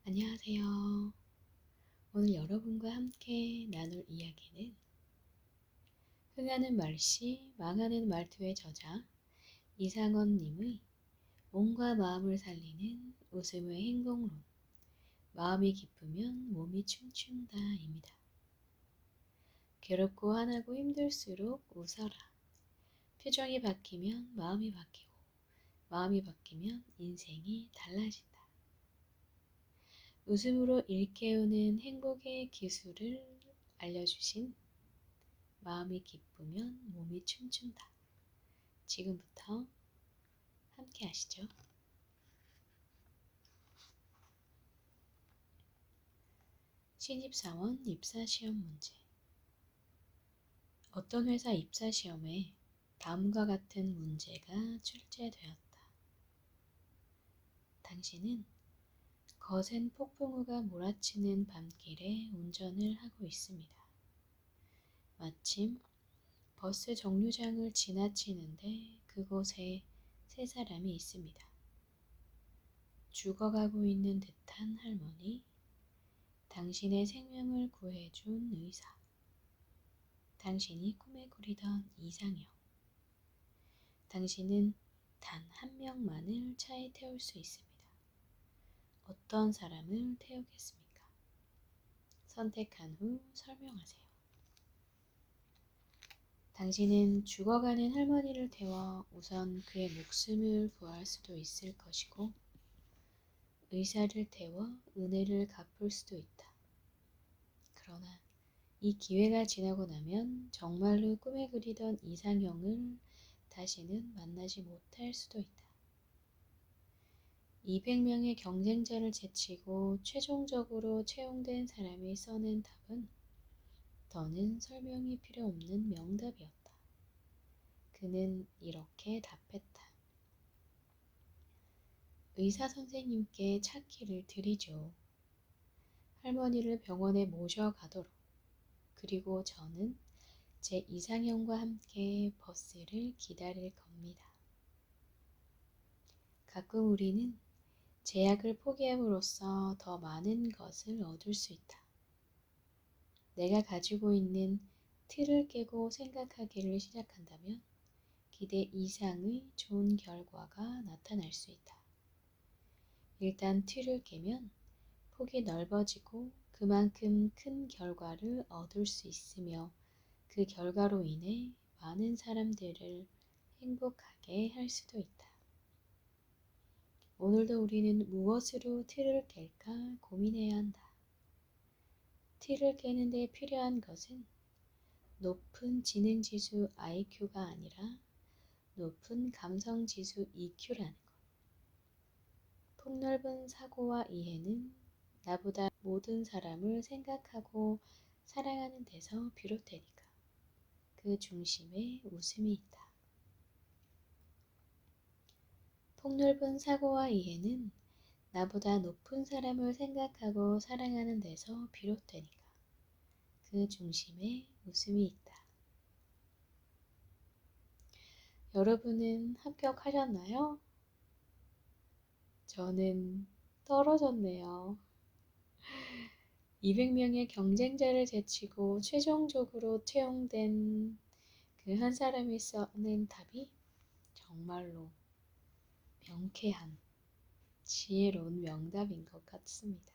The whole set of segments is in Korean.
안녕하세요. 오늘 여러분과 함께 나눌 이야기는 흥하는 말씨, 망하는 말투의 저자 이상원 님의 몸과 마음을 살리는 웃음의 행동론, 마음이 기쁘면 몸이 춤춘다입니다. 괴롭고 화나고 힘들수록 웃어라. 표정이 바뀌면 마음이 바뀌고, 마음이 바뀌면 인생이 달라진다. 웃음으로 일깨우는 행복의 기술을 알려주신 마음이 기쁘면 몸이 춤춘다. 지금부터 함께 하시죠. 신입사원 입사시험 문제. 어떤 회사 입사시험에 다음과 같은 문제가 출제되었다. 당신은 거센 폭풍우가 몰아치는 밤길에 운전을 하고 있습니다. 마침 버스 정류장을 지나치는데 그곳에 세 사람이 있습니다. 죽어가고 있는 듯한 할머니, 당신의 생명을 구해준 의사, 당신이 꿈에 그리던 이상형. 당신은 단 한 명만을 차에 태울 수 있습니다. 어떤 사람을 태우겠습니까? 선택한 후 설명하세요. 당신은 죽어가는 할머니를 태워 우선 그의 목숨을 구할 수도 있을 것이고, 의사를 태워 은혜를 갚을 수도 있다. 그러나 이 기회가 지나고 나면 정말로 꿈에 그리던 이상형을 다시는 만나지 못할 수도 있다. 200명의 경쟁자를 제치고 최종적으로 채용된 사람이 써낸 답은 더는 설명이 필요 없는 명답이었다. 그는 이렇게 답했다. 의사 선생님께 찾기를 드리죠. 할머니를 병원에 모셔가도록. 그리고 저는 제 이상형과 함께 버스를 기다릴 겁니다. 가끔 우리는 제약을 포기함으로써 더 많은 것을 얻을 수 있다. 내가 가지고 있는 틀을 깨고 생각하기를 시작한다면 기대 이상의 좋은 결과가 나타날 수 있다. 일단 틀을 깨면 폭이 넓어지고 그만큼 큰 결과를 얻을 수 있으며 그 결과로 인해 많은 사람들을 행복하게 할 수도 있다. 오늘도 우리는 무엇으로 틀을 깰까 고민해야 한다. 틀을 깨는데 필요한 것은 높은 지능지수 IQ가 아니라 높은 감성지수 EQ라는 것. 폭넓은 사고와 이해는 나보다 모든 사람을 생각하고 사랑하는 데서 비롯되니까. 그 중심에 웃음이 있다. 폭넓은 사고와 이해는 나보다 높은 사람을 생각하고 사랑하는 데서 비롯되니까. 그 중심에 웃음이 있다. 여러분은 합격하셨나요? 저는 떨어졌네요. 200명의 경쟁자를 제치고 최종적으로 채용된 그 한 사람이 써낸 답이 정말로 명쾌한 지혜로운 명답인 것 같습니다.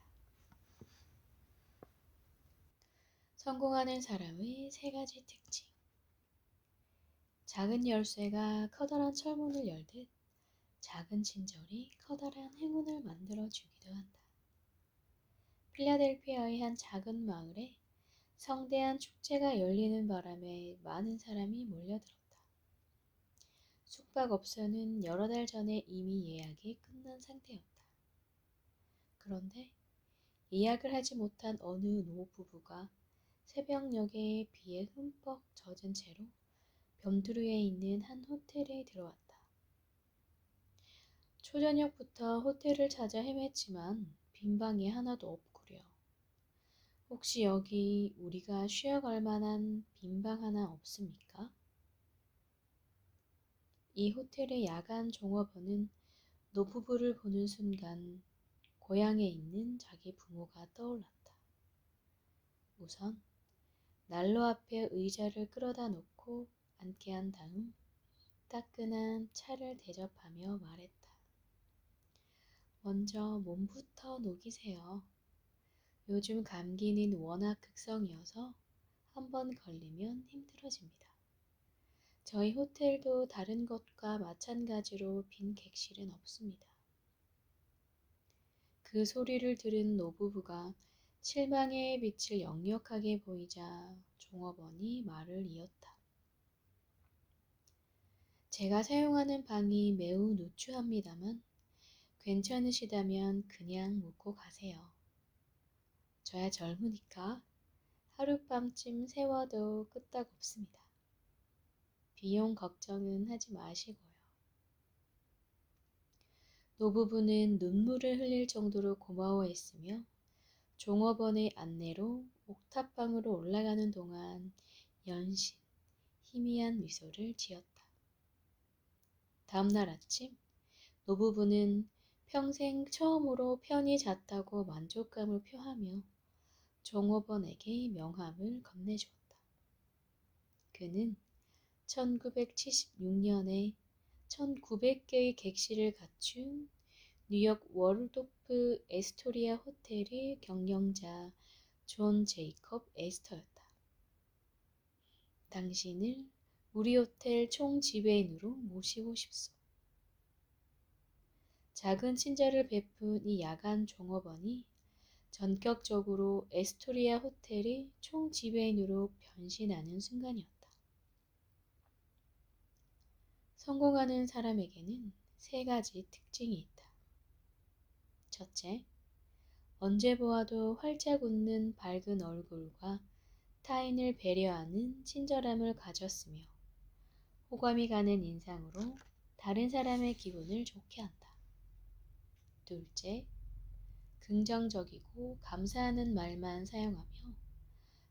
성공하는 사람의 세 가지 특징. 작은 열쇠가 커다란 철문을 열듯 작은 친절이 커다란 행운을 만들어주기도 한다. 필라델피아의 한 작은 마을에 성대한 축제가 열리는 바람에 많은 사람이 몰려들었다. 숙박업소는 여러 달 전에 이미 예약이 끝난 상태였다. 그런데 예약을 하지 못한 어느 노부부가 새벽녘에 비에 흠뻑 젖은 채로 변두리에 있는 한 호텔에 들어왔다. 초저녁부터 호텔을 찾아 헤맸지만 빈 방이 하나도 없구려. 혹시 여기 우리가 쉬어갈 만한 빈 방 하나 없습니까? 이 호텔의 야간 종업원은 노부부를 보는 순간 고향에 있는 자기 부모가 떠올랐다. 우선 난로 앞에 의자를 끌어다 놓고 앉게 한 다음 따끈한 차를 대접하며 말했다. 먼저 몸부터 녹이세요. 요즘 감기는 워낙 극성이어서 한번 걸리면 힘들어집니다. 저희 호텔도 다른 곳과 마찬가지로 빈 객실은 없습니다. 그 소리를 들은 노부부가 실망의 빛을 역력하게 보이자 종업원이 말을 이었다. 제가 사용하는 방이 매우 누추합니다만 괜찮으시다면 그냥 묵고 가세요. 저야 젊으니까 하룻밤쯤 세워도 끄떡 없습니다. 비용 걱정은 하지 마시고요. 노부부는 눈물을 흘릴 정도로 고마워했으며 종업원의 안내로 옥탑방으로 올라가는 동안 연신 희미한 미소를 지었다. 다음날 아침 노부부는 평생 처음으로 편히 잤다고 만족감을 표하며 종업원에게 명함을 건네주었다. 그는 1976년에 1900개의 객실을 갖춘 뉴욕 월도프 에스토리아 호텔의 경영자 존 제이콥 에스터였다. 당신을 우리 호텔 총지배인으로 모시고 싶소. 작은 친절을 베푼 이 야간 종업원이 전격적으로 에스토리아 호텔의 총지배인으로 변신하는 순간이었다. 성공하는 사람에게는 세 가지 특징이 있다. 첫째, 언제 보아도 활짝 웃는 밝은 얼굴과 타인을 배려하는 친절함을 가졌으며 호감이 가는 인상으로 다른 사람의 기분을 좋게 한다. 둘째, 긍정적이고 감사하는 말만 사용하며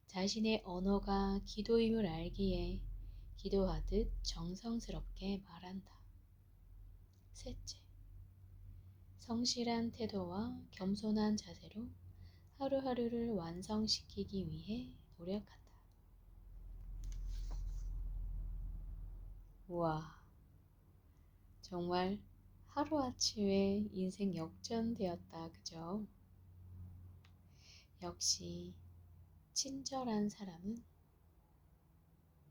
자신의 언어가 기도임을 알기에 기도하듯 정성스럽게 말한다. 셋째, 성실한 태도와 겸손한 자세로 하루하루를 완성시키기 위해 노력한다. 우와, 정말 하루아침에 인생 역전되었다, 그죠? 역시 친절한 사람은,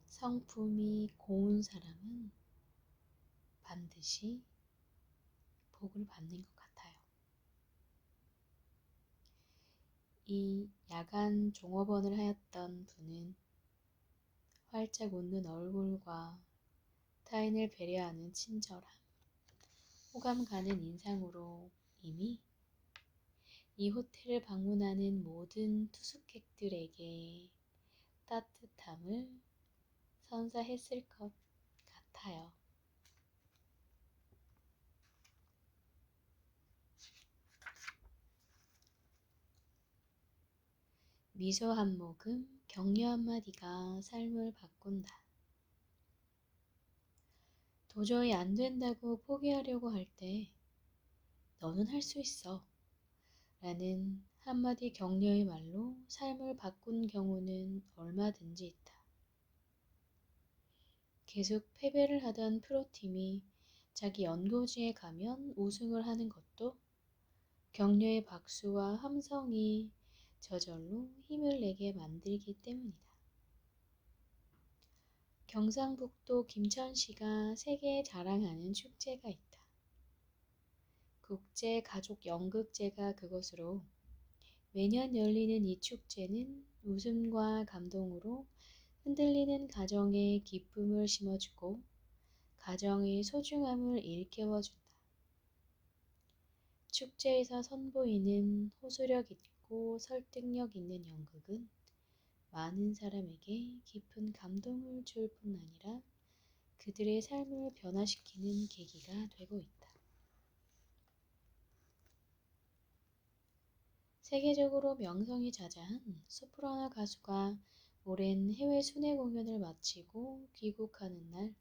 성품이 고운 사람은 반드시 복을 받는 것 같아요. 이 야간 종업원을 하였던 분은 활짝 웃는 얼굴과 타인을 배려하는 친절함, 호감 가는 인상으로 이미 이 호텔을 방문하는 모든 투숙객들에게 따뜻함을 선사했을 것 같아요. 미소 한 모금, 격려 한마디가 삶을 바꾼다. 도저히 안 된다고 포기하려고 할 때 너는 할 수 있어 라는 한마디 격려의 말로 삶을 바꾼 경우는 얼마든지 있다. 계속 패배를 하던 프로팀이 자기 연고지에 가면 우승을 하는 것도 격려의 박수와 함성이 저절로 힘을 내게 만들기 때문이다. 경상북도 김천시가 세계에 자랑하는 축제가 있다. 국제가족연극제가 그것으로 매년 열리는 이 축제는 웃음과 감동으로 흔들리는 가정에 기쁨을 심어주고 가정의 소중함을 일깨워준다. 축제에서 선보이는 호소력 있고 설득력 있는 연극은 많은 사람에게 깊은 감동을 줄 뿐 아니라 그들의 삶을 변화시키는 계기가 되고 있다. 세계적으로 명성이 자자한 소프라노 가수가 오랜 해외 순회 공연을 마치고 귀국하는 날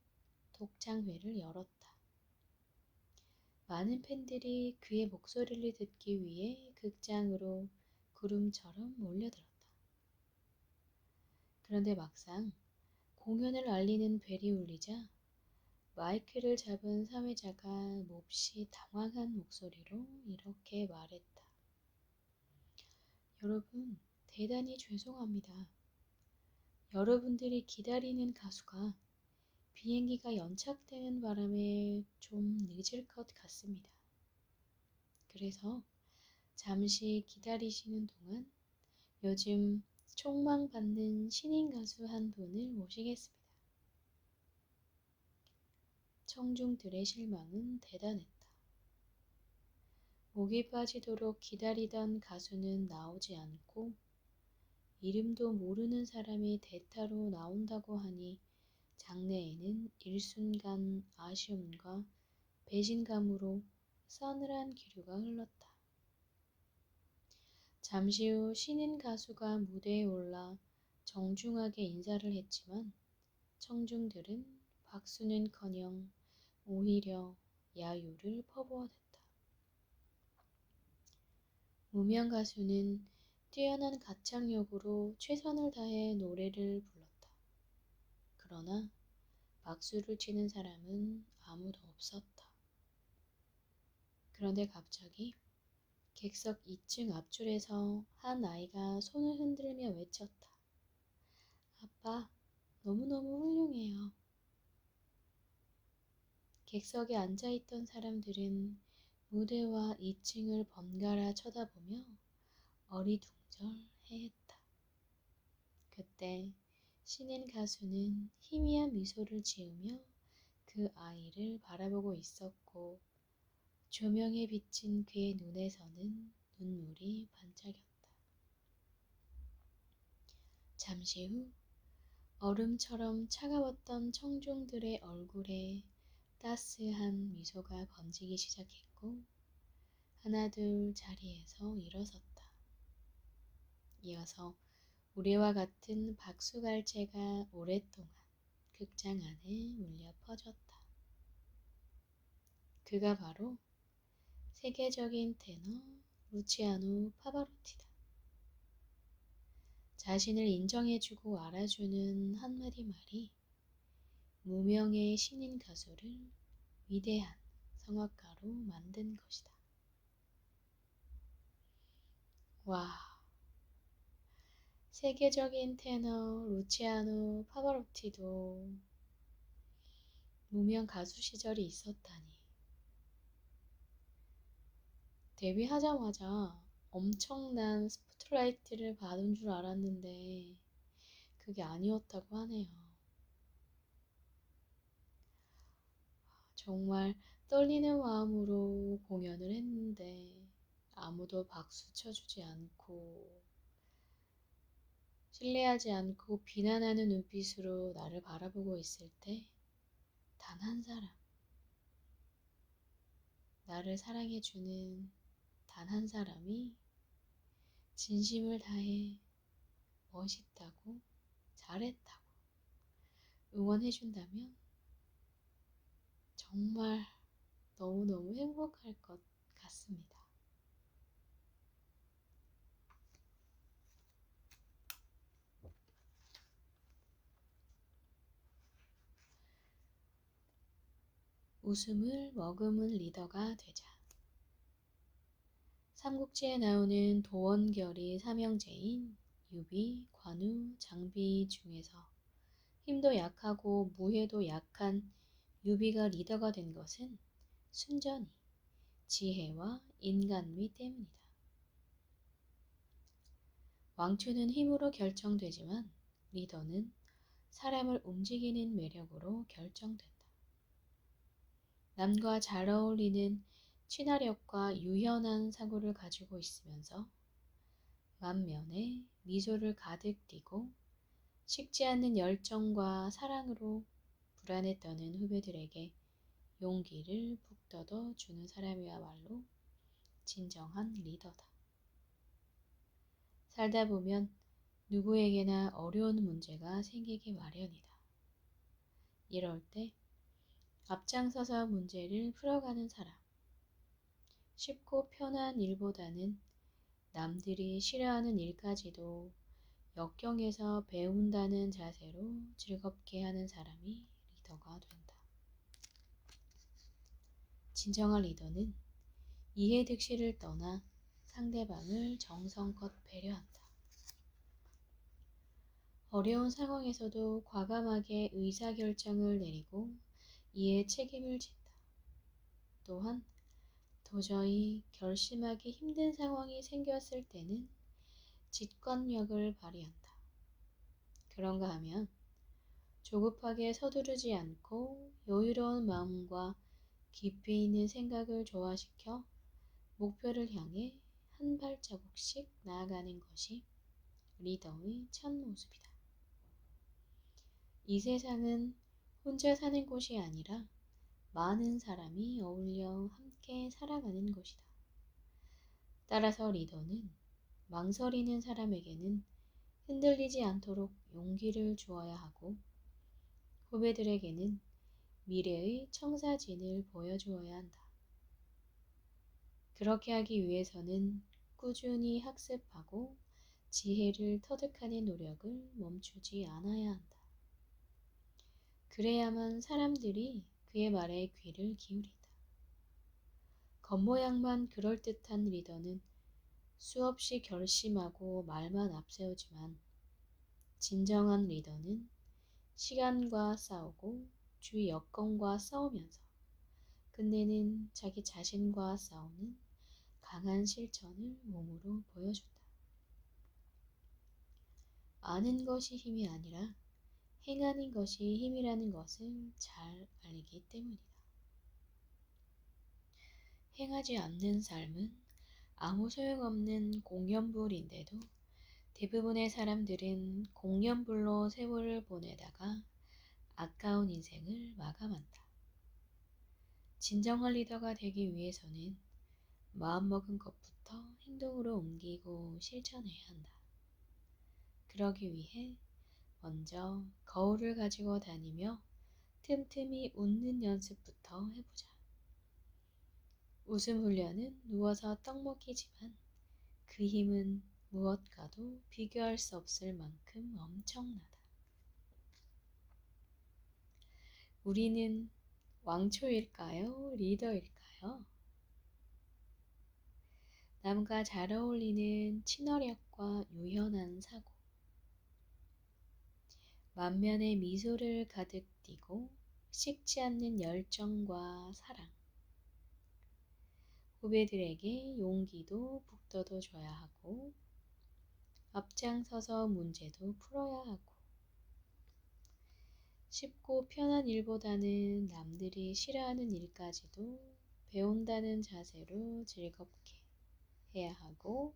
독창회를 열었다. 많은 팬들이 그의 목소리를 듣기 위해 극장으로 구름처럼 몰려들었다. 그런데 막상 공연을 알리는 벨이 울리자 마이크를 잡은 사회자가 몹시 당황한 목소리로 이렇게 말했다. 여러분, 대단히 죄송합니다. 여러분들이 기다리는 가수가 비행기가 연착되는 바람에 좀 늦을 것 같습니다. 그래서 잠시 기다리시는 동안 요즘 촉망받는 신인 가수 한 분을 모시겠습니다. 청중들의 실망은 대단했다. 목이 빠지도록 기다리던 가수는 나오지 않고 이름도 모르는 사람이 대타로 나온다고 하니 장내에는 일순간 아쉬움과 배신감으로 서늘한 기류가 흘렀다. 잠시 후 신인 가수가 무대에 올라 정중하게 인사를 했지만 청중들은 박수는커녕 오히려 야유를 퍼부어댔다. 무명 가수는 뛰어난 가창력으로 최선을 다해 노래를 불렀다. 그러나 박수를 치는 사람은 아무도 없었다. 그런데 갑자기 객석 2층 앞줄에서 한 아이가 손을 흔들며 외쳤다. 아빠, 너무너무 훌륭해요. 객석에 앉아있던 사람들은 무대와 2층을 번갈아 쳐다보며 어리둥절해했다. 그때 신인 가수는 희미한 미소를 지으며 그 아이를 바라보고 있었고 조명에 비친 그의 눈에서는 눈물이 반짝였다. 잠시 후 얼음처럼 차가웠던 청중들의 얼굴에 따스한 미소가 번지기 시작했고 하나둘 자리에서 일어섰다. 이어서 우리와 같은 박수갈채가 오랫동안 극장 안에 울려 퍼졌다. 그가 바로 세계적인 테너 루치아노 파바로티다. 자신을 인정해주고 알아주는 한마디 말이 무명의 신인 가수를 위대한 성악가로 만든 것이다. 와, 세계적인 테너 루치아노 파바로티도 무명 가수 시절이 있었다니. 데뷔하자마자 엄청난 스포트라이트를 받은 줄 알았는데 그게 아니었다고 하네요. 정말 떨리는 마음으로 공연을 했는데 아무도 박수 쳐주지 않고 신뢰하지 않고 비난하는 눈빛으로 나를 바라보고 있을 때 단 한 사람, 나를 사랑해주는 단 한 사람이 진심을 다해 멋있다고, 잘했다고 응원해준다면 정말 너무너무 행복할 것 같습니다. 웃음을 머금은 리더가 되자. 삼국지에 나오는 도원결이 삼형제인 유비, 관우, 장비 중에서 힘도 약하고 무예도 약한 유비가 리더가 된 것은 순전히 지혜와 인간미 때문이다. 왕초는 힘으로 결정되지만 리더는 사람을 움직이는 매력으로 결정된다. 남과 잘 어울리는 친화력과 유연한 사고를 가지고 있으면서 만면에 미소를 가득 띠고 식지 않는 열정과 사랑으로 불안에 떠는 후배들에게 용기를 북돋워 주는 사람이야말로 진정한 리더다. 살다 보면 누구에게나 어려운 문제가 생기기 마련이다. 이럴 때 앞장서서 문제를 풀어가는 사람, 쉽고 편한 일보다는 남들이 싫어하는 일까지도 역경에서 배운다는 자세로 즐겁게 하는 사람이 리더가 된다. 진정한 리더는 이해득실을 떠나 상대방을 정성껏 배려한다. 어려운 상황에서도 과감하게 의사결정을 내리고 이에 책임을 진다. 또한 도저히 결심하기 힘든 상황이 생겼을 때는 직관력을 발휘한다. 그런가 하면 조급하게 서두르지 않고 여유로운 마음과 깊이 있는 생각을 조화시켜 목표를 향해 한 발자국씩 나아가는 것이 리더의 참모습이다. 이 세상은 혼자 사는 곳이 아니라 많은 사람이 어울려 함께 살아가는 곳이다. 따라서 리더는 망설이는 사람에게는 흔들리지 않도록 용기를 주어야 하고 후배들에게는 미래의 청사진을 보여주어야 한다. 그렇게 하기 위해서는 꾸준히 학습하고 지혜를 터득하는 노력을 멈추지 않아야 한다. 그래야만 사람들이 그의 말에 귀를 기울인다. 겉모양만 그럴듯한 리더는 수없이 결심하고 말만 앞세우지만 진정한 리더는 시간과 싸우고 주위 여건과 싸우면서 끝내는 자기 자신과 싸우는 강한 실천을 몸으로 보여준다. 아는 것이 힘이 아니라 행하는 것이 힘이라는 것을 잘 알기 때문이다. 행하지 않는 삶은 아무 소용없는 공연불인데도 대부분의 사람들은 공연불로 세월을 보내다가 아까운 인생을 마감한다. 진정한 리더가 되기 위해서는 마음먹은 것부터 행동으로 옮기고 실천해야 한다. 그러기 위해 먼저 거울을 가지고 다니며 틈틈이 웃는 연습부터 해보자. 웃음 훈련은 누워서 떡 먹기지만 그 힘은 무엇과도 비교할 수 없을 만큼 엄청나다. 우리는 왕초일까요? 리더일까요? 남과 잘 어울리는 친화력과 유연한 사고, 만면에 미소를 가득 띠고 식지 않는 열정과 사랑, 후배들에게 용기도 북돋워 줘야 하고 앞장서서 문제도 풀어야 하고 쉽고 편한 일보다는 남들이 싫어하는 일까지도 배운다는 자세로 즐겁게 해야 하고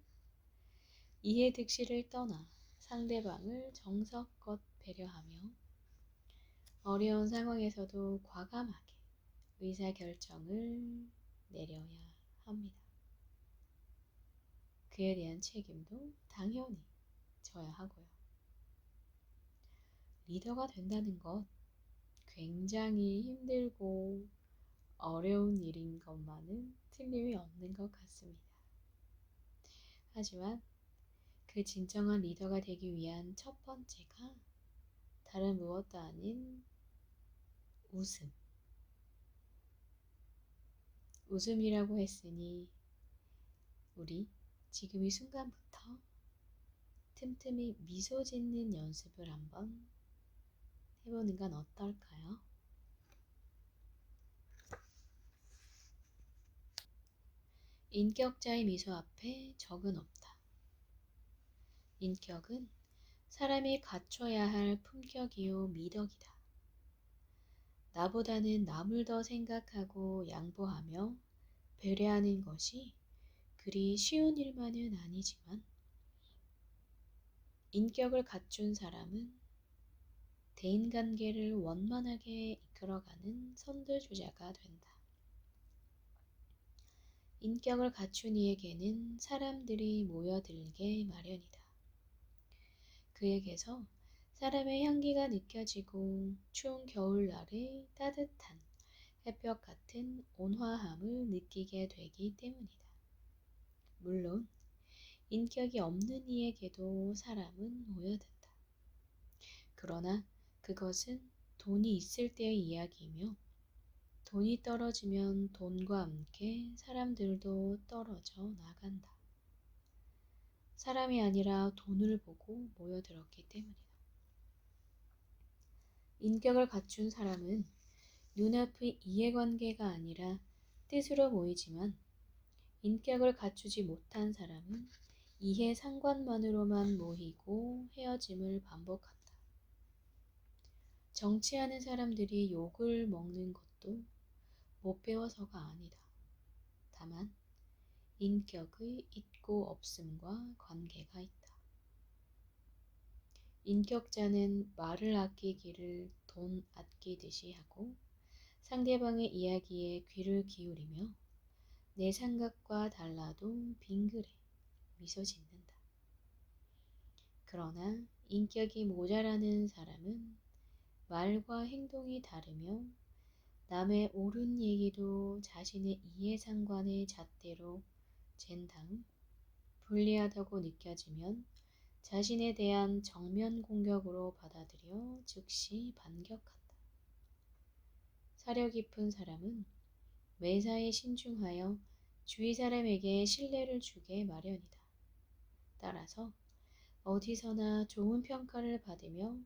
이해득실을 떠나 상대방을 정성껏 배려하며 어려운 상황에서도 과감하게 의사결정을 내려야 합니다. 그에 대한 책임도 당연히 져야 하고요. 리더가 된다는 것 굉장히 힘들고 어려운 일인 것만은 틀림이 없는 것 같습니다. 하지만 그 진정한 리더가 되기 위한 첫 번째가 다른 무엇도 아닌 웃음. 웃음이라고 했으니 우리 지금 이 순간부터 틈틈이 미소 짓는 연습을 한번 해보는 건 어떨까요? 인격자의 미소 앞에 적은 없다. 인격은 사람이 갖춰야 할 품격이요 미덕이다. 나보다는 남을 더 생각하고 양보하며 배려하는 것이 그리 쉬운 일만은 아니지만 인격을 갖춘 사람은 대인관계를 원만하게 이끌어가는 선두주자가 된다. 인격을 갖춘 이에게는 사람들이 모여들게 마련이다. 그에게서 사람의 향기가 느껴지고 추운 겨울날의 따뜻한 햇볕 같은 온화함을 느끼게 되기 때문이다. 물론 인격이 없는 이에게도 사람은 모여든다. 그러나 그것은 돈이 있을 때의 이야기이며 돈이 떨어지면 돈과 함께 사람들도 떨어져 나간다. 사람이 아니라 돈을 보고 모여들었기 때문이다. 인격을 갖춘 사람은 눈앞의 이해관계가 아니라 뜻으로 모이지만 인격을 갖추지 못한 사람은 이해 상관만으로만 모이고 헤어짐을 반복한다. 정치하는 사람들이 욕을 먹는 것도 못 배워서가 아니다. 다만 인격의 있고 없음과 관계가 있다. 인격자는 말을 아끼기를 돈 아끼듯이 하고 상대방의 이야기에 귀를 기울이며 내 생각과 달라도 빙그레 미소 짓는다. 그러나 인격이 모자라는 사람은 말과 행동이 다르며 남의 옳은 얘기도 자신의 이해상관의 잣대로 잰 다음 불리하다고 느껴지면 자신에 대한 정면 공격으로 받아들여 즉시 반격한다. 사려 깊은 사람은 매사에 신중하여 주위 사람에게 신뢰를 주게 마련이다. 따라서 어디서나 좋은 평가를 받으며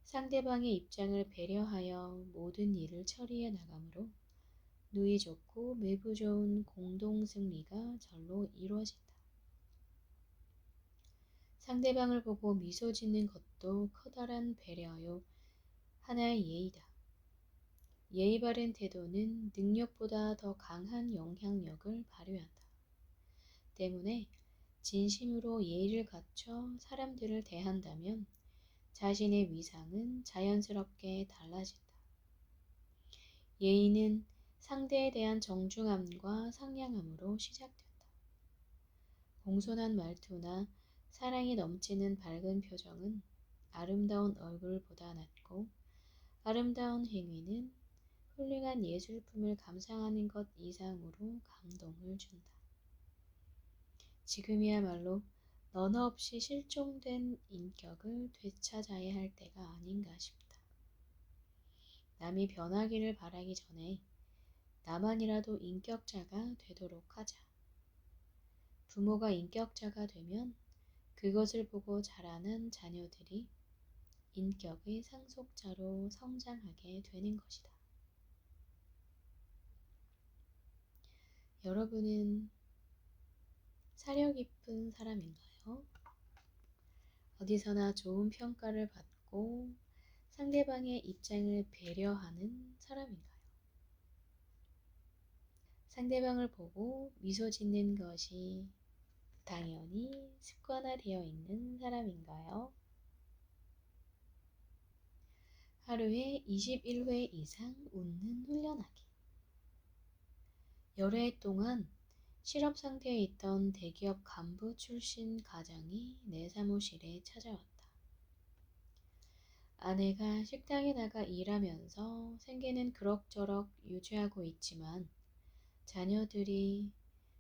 상대방의 입장을 배려하여 모든 일을 처리해 나가므로 누이 좋고 매부 좋은 공동 승리가 절로 이루어진다. 상대방을 보고 미소 짓는 것도 커다란 배려요 하나의 예의다. 예의 바른 태도는 능력보다 더 강한 영향력을 발휘한다. 때문에 진심으로 예의를 갖춰 사람들을 대한다면 자신의 위상은 자연스럽게 달라진다. 예의는 상대에 대한 정중함과 상냥함으로 시작된다. 공손한 말투나 사랑이 넘치는 밝은 표정은 아름다운 얼굴보다 낫고 아름다운 행위는 훌륭한 예술품을 감상하는 것 이상으로 감동을 준다. 지금이야말로 너나 없이 실종된 인격을 되찾아야 할 때가 아닌가 싶다. 남이 변하기를 바라기 전에 나만이라도 인격자가 되도록 하자. 부모가 인격자가 되면 그것을 보고 자라는 자녀들이 인격의 상속자로 성장하게 되는 것이다. 여러분은 사려 깊은 사람인가요? 어디서나 좋은 평가를 받고 상대방의 입장을 배려하는 사람인가요? 상대방을 보고 미소 짓는 것이 당연히 습관화되어 있는 사람인가요? 하루에 21회 이상 웃는 훈련하기. 여러 해 동안 실업 상태에 있던 대기업 간부 출신 가장이 내 사무실에 찾아왔다. 아내가 식당에 나가 일하면서 생계는 그럭저럭 유지하고 있지만 자녀들이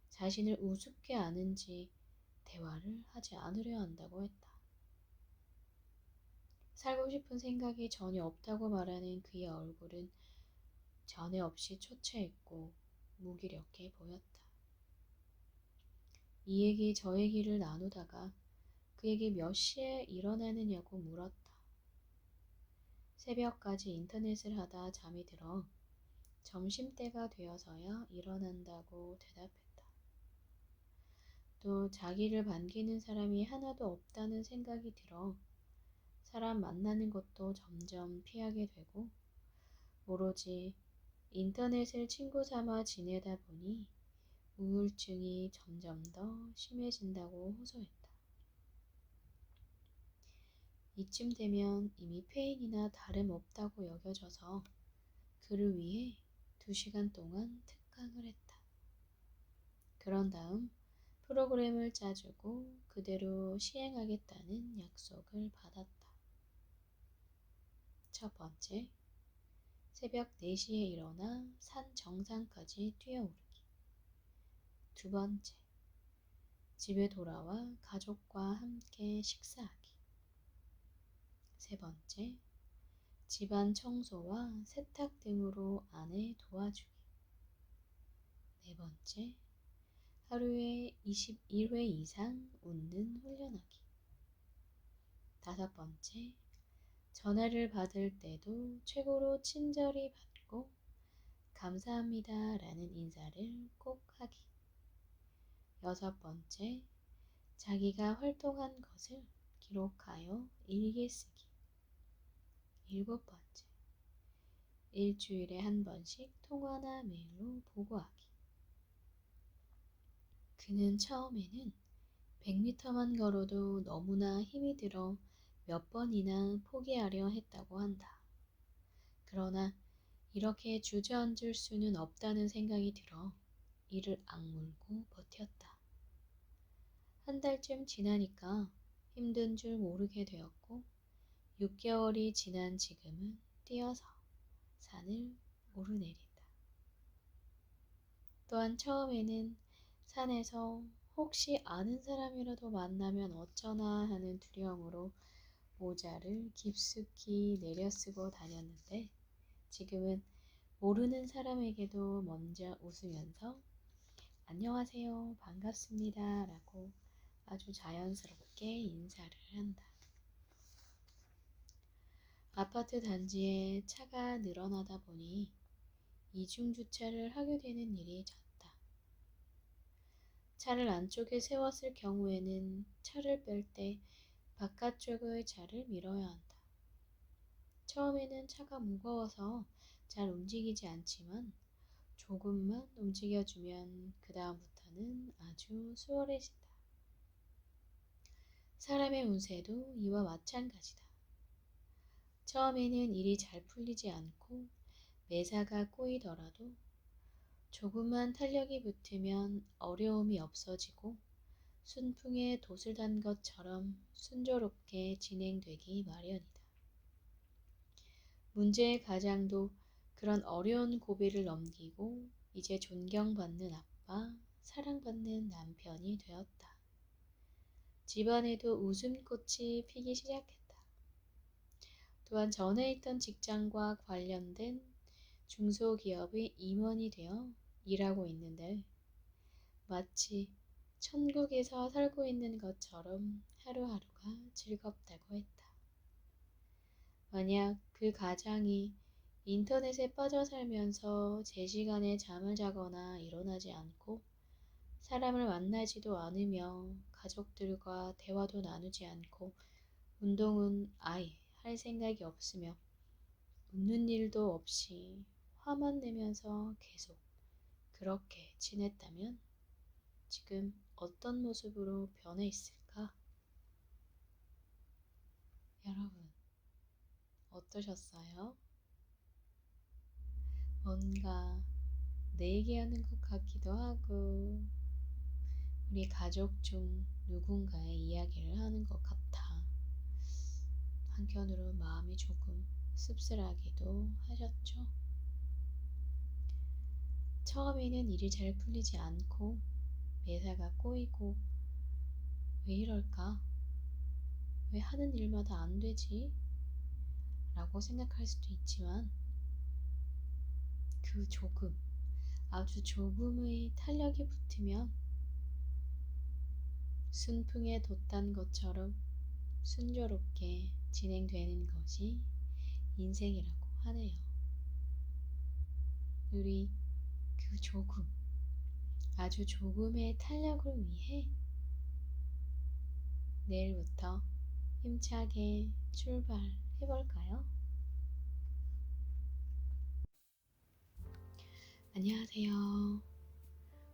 자신을 우습게 아는지 대화를 하지 않으려 한다고 했다. 살고 싶은 생각이 전혀 없다고 말하는 그의 얼굴은 전에 없이 초췌했고 무기력해 보였다. 이 얘기 저 얘기를 나누다가 그에게 몇 시에 일어나느냐고 물었다. 새벽까지 인터넷을 하다 잠이 들어 점심때가 되어서야 일어난다고 대답했다. 또 자기를 반기는 사람이 하나도 없다는 생각이 들어 사람 만나는 것도 점점 피하게 되고 오로지 인터넷을 친구 삼아 지내다 보니 우울증이 점점 더 심해진다고 호소했다. 이쯤 되면 이미 폐인이나 다름없다고 여겨져서 그를 위해 2시간 동안 특강을 했다. 그런 다음 프로그램을 짜주고 그대로 시행하겠다는 약속을 받았다. 첫 번째, 새벽 4시에 일어나 산 정상까지 뛰어오르기. 두 번째, 집에 돌아와 가족과 함께 식사하기. 세 번째, 집안 청소와 세탁 등으로 아내 도와주기. 네 번째, 하루에 21회 이상 웃는 훈련하기. 다섯 번째, 전화를 받을 때도 최고로 친절히 받고 감사합니다 라는 인사를 꼭 하기. 여섯 번째, 자기가 활동한 것을 기록하여 일기에 쓰기. 일곱 번째, 일주일에 한 번씩 통화나 메일로 보고하기. 그는 처음에는 100m만 걸어도 너무나 힘이 들어 몇 번이나 포기하려 했다고 한다. 그러나 이렇게 주저앉을 수는 없다는 생각이 들어 이를 악물고 버텼다. 한 달쯤 지나니까 힘든 줄 모르게 되었고 6개월이 지난 지금은 뛰어서 산을 오르내린다. 또한 처음에는 산에서 혹시 아는 사람이라도 만나면 어쩌나 하는 두려움으로 모자를 깊숙이 내려쓰고 다녔는데 지금은 모르는 사람에게도 먼저 웃으면서 안녕하세요, 반갑습니다 라고 아주 자연스럽게 인사를 한다. 아파트 단지에 차가 늘어나다 보니 이중주차를 하게 되는 일이 잦다. 차를 안쪽에 세웠을 경우에는 차를 뺄 때 바깥쪽의 차를 밀어야 한다. 처음에는 차가 무거워서 잘 움직이지 않지만 조금만 움직여주면 그 다음부터는 아주 수월해진다. 사람의 운세도 이와 마찬가지다. 처음에는 일이 잘 풀리지 않고 매사가 꼬이더라도 조금만 탄력이 붙으면 어려움이 없어지고 순풍에 돛을 단 것처럼 순조롭게 진행되기 마련이다. 문제의 가장도 그런 어려운 고비를 넘기고 이제 존경받는 아빠, 사랑받는 남편이 되었다. 집안에도 웃음꽃이 피기 시작했다. 또한 전에 있던 직장과 관련된 중소기업의 임원이 되어 일하고 있는데 마치 천국에서 살고 있는 것처럼 하루하루가 즐겁다고 했다. 만약 그 가장이 인터넷에 빠져 살면서 제 시간에 잠을 자거나 일어나지 않고 사람을 만나지도 않으며 가족들과 대화도 나누지 않고 운동은 아예 할 생각이 없으며 웃는 일도 없이 화만 내면서 계속 그렇게 지냈다면 지금 어떤 모습으로 변해 있을까? 여러분, 어떠셨어요? 뭔가 내 얘기하는 것 같기도 하고 우리 가족 중 누군가의 이야기를 하는 것 같아. 한편으로 마음이 조금 씁쓸하기도 하셨죠? 처음에는 일이 잘 풀리지 않고 매사가 꼬이고 왜 이럴까? 왜 하는 일마다 안 되지? 라고 생각할 수도 있지만 그 조금, 아주 조금의 탄력이 붙으면 순풍에 돛단 것처럼 순조롭게 진행되는 것이 인생이라고 하네요. 우리 그 조금, 아주 조금의 탄력을 위해 내일부터 힘차게 출발해볼까요? 안녕하세요.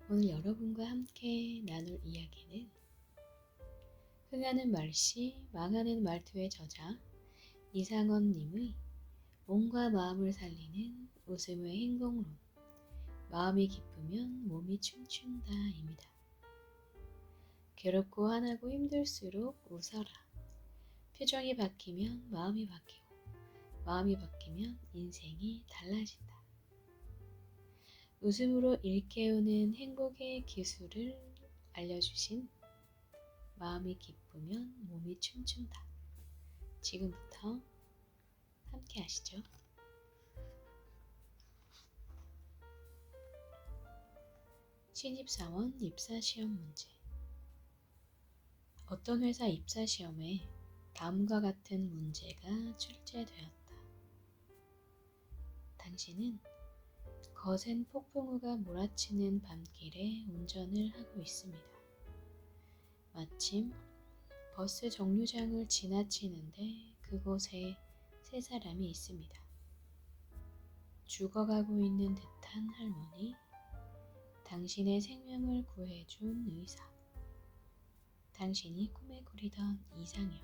오늘 여러분과 함께 나눌 이야기는 흥하는 말씨, 망하는 말투의 저자 이상원님의 몸과 마음을 살리는 웃음의 행동론, 마음이 기쁘면 몸이 춤춘다 입니다. 괴롭고 화나고 힘들수록 웃어라. 표정이 바뀌면 마음이 바뀌고 마음이 바뀌면 인생이 달라진다. 웃음으로 일깨우는 행복의 기술을 알려주신 마음이 기쁘면 몸이 춤춘다. 지금부터 함께 하시죠. 신입사원 입사시험 문제. 어떤 회사 입사시험에 다음과 같은 문제가 출제되었다. 당신은 거센 폭풍우가 몰아치는 밤길에 운전을 하고 있습니다. 마침 버스 정류장을 지나치는데 그곳에 세 사람이 있습니다. 죽어가고 있는 듯한 할머니, 당신의 생명을 구해준 의사, 당신이 꿈에 그리던 이상형.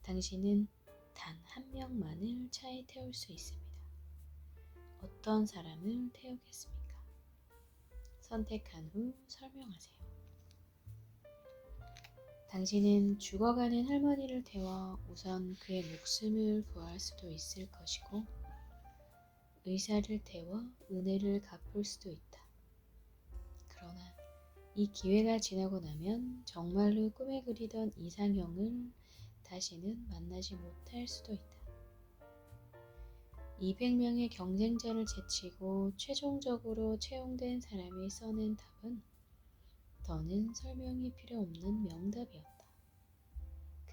당신은 단 한 명만을 차에 태울 수 있습니다. 어떤 사람을 태우겠습니까? 선택한 후 설명하세요. 당신은 죽어가는 할머니를 태워 우선 그의 목숨을 구할 수도 있을 것이고, 의사를 태워 은혜를 갚을 수도 있다. 그러나 이 기회가 지나고 나면 정말로 꿈에 그리던 이상형을 다시는 만나지 못할 수도 있다. 200명의 경쟁자를 제치고 최종적으로 채용된 사람이 써낸 답은 더는 설명이 필요 없는 명답이었다.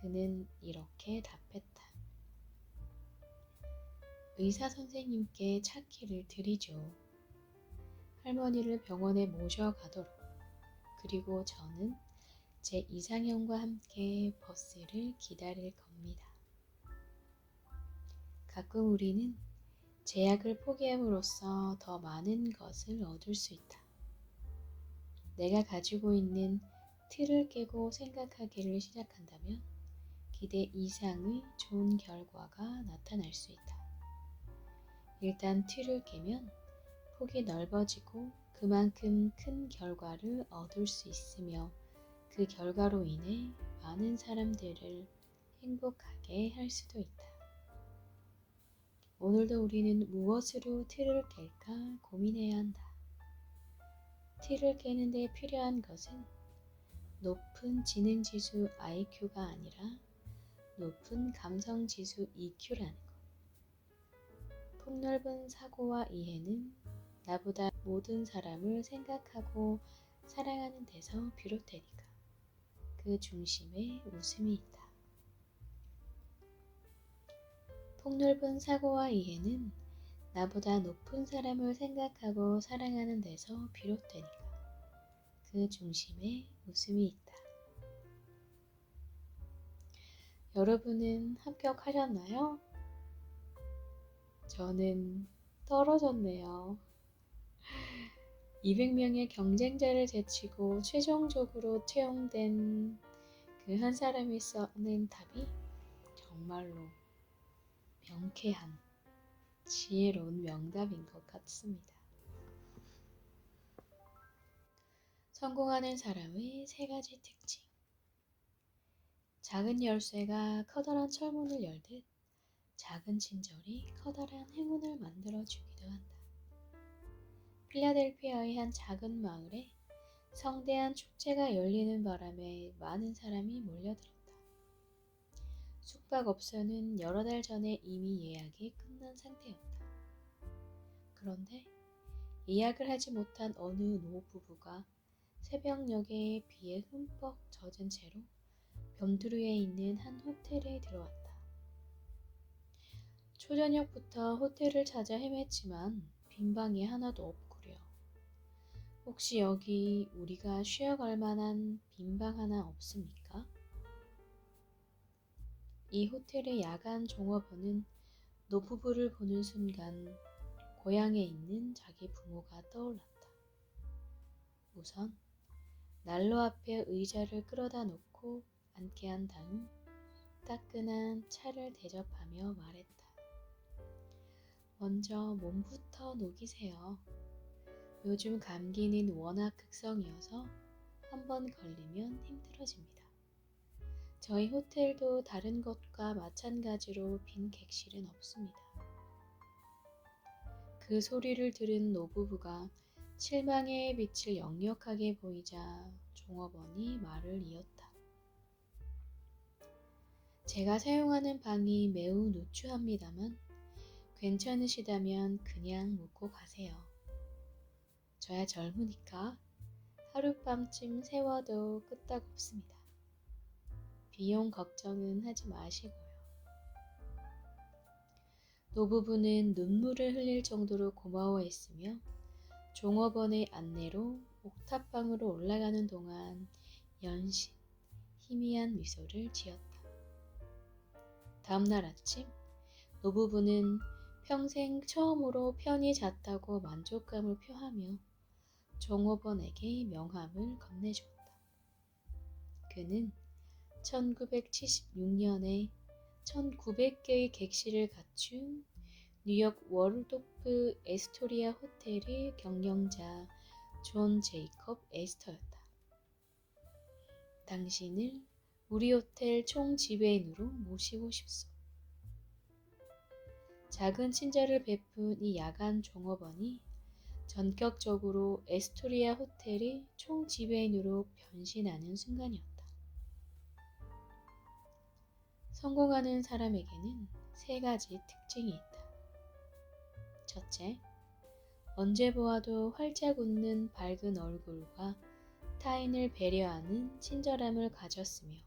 그는 이렇게 답했다. 의사 선생님께 차키를 드리죠. 할머니를 병원에 모셔가도록. 그리고 저는 제 이상형과 함께 버스를 기다릴 겁니다. 가끔 우리는 제약을 포기함으로써 더 많은 것을 얻을 수 있다. 내가 가지고 있는 틀을 깨고 생각하기를 시작한다면 기대 이상의 좋은 결과가 나타날 수 있다. 일단 틀을 깨면 폭이 넓어지고 그만큼 큰 결과를 얻을 수 있으며 그 결과로 인해 많은 사람들을 행복하게 할 수도 있다. 오늘도 우리는 무엇으로 틀을 깰까 고민해야 한다. 틀을 깨는 데 필요한 것은 높은 지능지수 IQ가 아니라 높은 감성지수 EQ라는 것. 폭넓은 사고와 이해는 나보다 모든 사람을 생각하고 사랑하는 데서 비롯되니까. 그 중심에 웃음이 있다. 폭넓은 사고와 이해는 나보다 높은 사람을 생각하고 사랑하는 데서 비롯되니까. 그 중심에 웃음이 있다. 여러분은 합격하셨나요? 저는 떨어졌네요. 200명의 경쟁자를 제치고 최종적으로 채용된 그 한 사람이 써낸 답이 정말로 명쾌한 지혜로운 명답인 것 같습니다. 성공하는 사람의 세 가지 특징. 작은 열쇠가 커다란 철문을 열듯 작은 친절이 커다란 행운을 만들어주기도 한다. 필라델피아의 한 작은 마을에 성대한 축제가 열리는 바람에 많은 사람이 몰려들었다. 숙박업소는 여러 달 전에 이미 예약이 끝난 상태였다. 그런데 예약을 하지 못한 어느 노부부가 새벽녘에 비에 흠뻑 젖은 채로 변두리에 있는 한 호텔에 들어왔다. 초저녁부터 호텔을 찾아 헤맸지만 빈 방이 하나도 없구려. 혹시 여기 우리가 쉬어갈 만한 빈 방 하나 없습니까? 이 호텔의 야간 종업원은 노부부를 보는 순간 고향에 있는 자기 부모가 떠올랐다. 우선 난로 앞에 의자를 끌어다 놓고 앉게 한 다음 따끈한 차를 대접하며 말했다. 먼저 몸부터 녹이세요. 요즘 감기는 워낙 극성이어서 한번 걸리면 힘들어집니다. 저희 호텔도 다른 곳과 마찬가지로 빈 객실은 없습니다. 그 소리를 들은 노부부가 실망의 빛을 역력하게 보이자 종업원이 말을 이었다. 제가 사용하는 방이 매우 누추합니다만 괜찮으시다면 그냥 묵고 가세요. 저야 젊으니까 하룻밤쯤 세워도 끄떡없습니다. 비용 걱정은 하지 마시고요. 노부부는 눈물을 흘릴 정도로 고마워했으며 종업원의 안내로 옥탑방으로 올라가는 동안 연신 희미한 미소를 지었다. 다음날 아침 노부부는 평생 처음으로 편히 잤다고 만족감을 표하며 종업원에게 명함을 건네주었다. 그는 1976년에 1900개의 객실을 갖춘 뉴욕 월도프 에스토리아 호텔의 경영자 존 제이콥 에스터였다. 당신을 우리 호텔 총지배인으로 모시고 싶소. 작은 친절을 베푼 이 야간 종업원이 전격적으로 에스토리아 호텔의 총지배인으로 변신하는 순간이었다. 성공하는 사람에게는 세 가지 특징이 있다. 첫째, 언제 보아도 활짝 웃는 밝은 얼굴과 타인을 배려하는 친절함을 가졌으며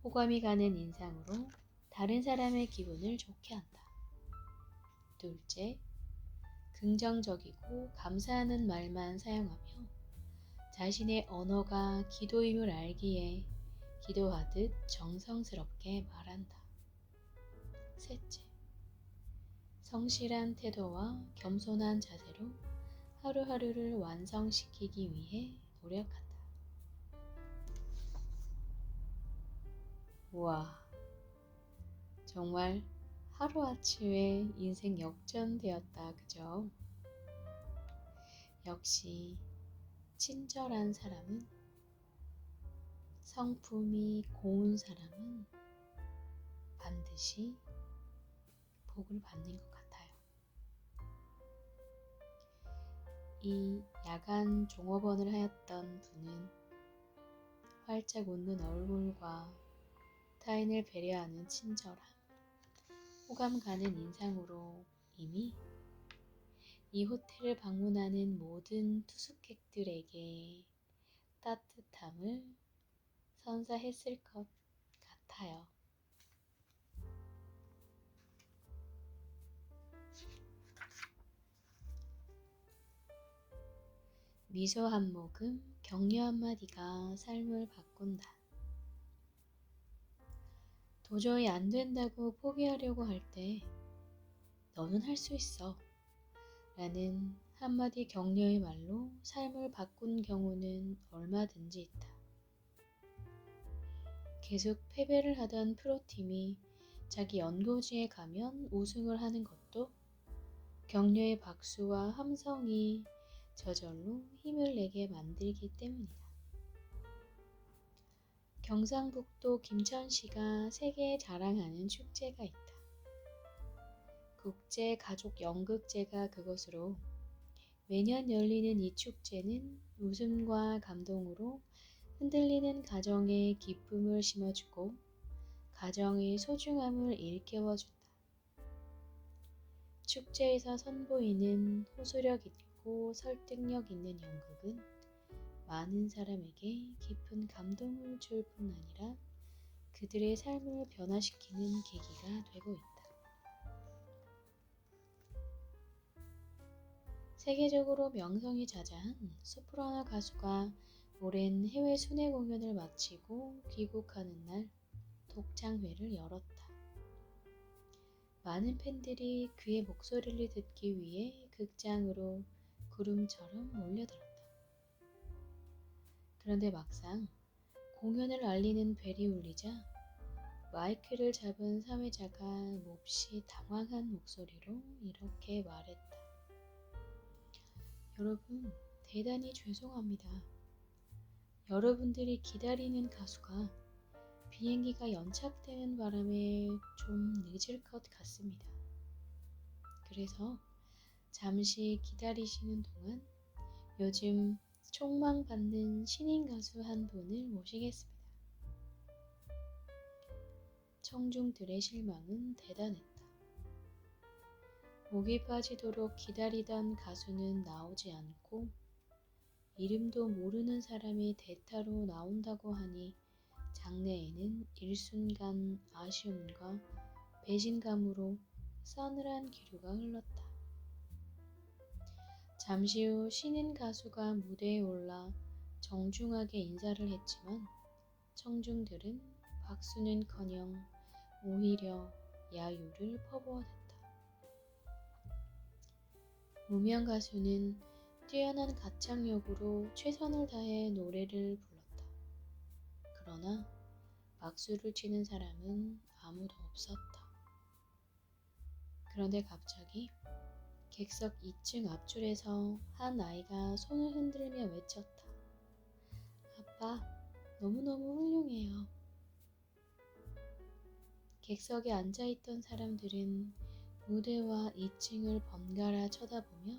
호감이 가는 인상으로 다른 사람의 기분을 좋게 한다. 둘째, 긍정적이고 감사하는 말만 사용하며 자신의 언어가 기도임을 알기에 기도하듯 정성스럽게 말한다. 셋째, 성실한 태도와 겸손한 자세로 하루하루를 완성시키기 위해 노력한다. 우와, 정말 하루아침에 인생 역전되었다, 그죠? 역시 친절한 사람은, 성품이 고운 사람은 반드시 복을 받는 것 같아요. 이 야간 종업원을 하였던 분은 활짝 웃는 얼굴과 타인을 배려하는 친절함, 호감 가는 인상으로 이미 이 호텔을 방문하는 모든 투숙객들에게 따뜻함을 선사했을 것 같아요. 미소 한 모금, 격려 한마디가 삶을 바꾼다. 도저히 안 된다고 포기하려고 할 때 너는 할 수 있어 라는 한마디 격려의 말로 삶을 바꾼 경우는 얼마든지 있다. 계속 패배를 하던 프로팀이 자기 연고지에 가면 우승을 하는 것도 격려의 박수와 함성이 저절로 힘을 내게 만들기 때문이다. 경상북도 김천시가 세계에 자랑하는 축제가 있다. 국제가족연극제가 그것으로 매년 열리는 이 축제는 웃음과 감동으로 흔들리는 가정에 기쁨을 심어주고 가정의 소중함을 일깨워준다. 축제에서 선보이는 호소력 있고 설득력 있는 연극은 많은 사람에게 깊은 감동을 줄 뿐 아니라 그들의 삶을 변화시키는 계기가 되고 있다. 세계적으로 명성이 자자한 소프라노 가수가 오랜 해외 순회 공연을 마치고 귀국하는 날 독창회를 열었다. 많은 팬들이 그의 목소리를 듣기 위해 극장으로 구름처럼 몰려들었다. 그런데 막상 공연을 알리는 벨이 울리자 마이크를 잡은 사회자가 몹시 당황한 목소리로 이렇게 말했다. 여러분, 대단히 죄송합니다. 여러분들이 기다리는 가수가 비행기가 연착되는 바람에 좀 늦을 것 같습니다. 그래서 잠시 기다리시는 동안 요즘 촉망받는 신인 가수 한 분을 모시겠습니다. 청중들의 실망은 대단했다. 목이 빠지도록 기다리던 가수는 나오지 않고 이름도 모르는 사람이 대타로 나온다고 하니 장내에는 일순간 아쉬움과 배신감으로 싸늘한 기류가 흘렀다. 잠시 후 신인 가수가 무대에 올라 정중하게 인사를 했지만 청중들은 박수는커녕 오히려 야유를 퍼부어댔다. 무명 가수는 뛰어난 가창력으로 최선을 다해 노래를 불렀다. 그러나 박수를 치는 사람은 아무도 없었다. 그런데 갑자기 객석 2층 앞줄에서 한 아이가 손을 흔들며 외쳤다. 아빠, 너무너무 훌륭해요. 객석에 앉아있던 사람들은 무대와 2층을 번갈아 쳐다보며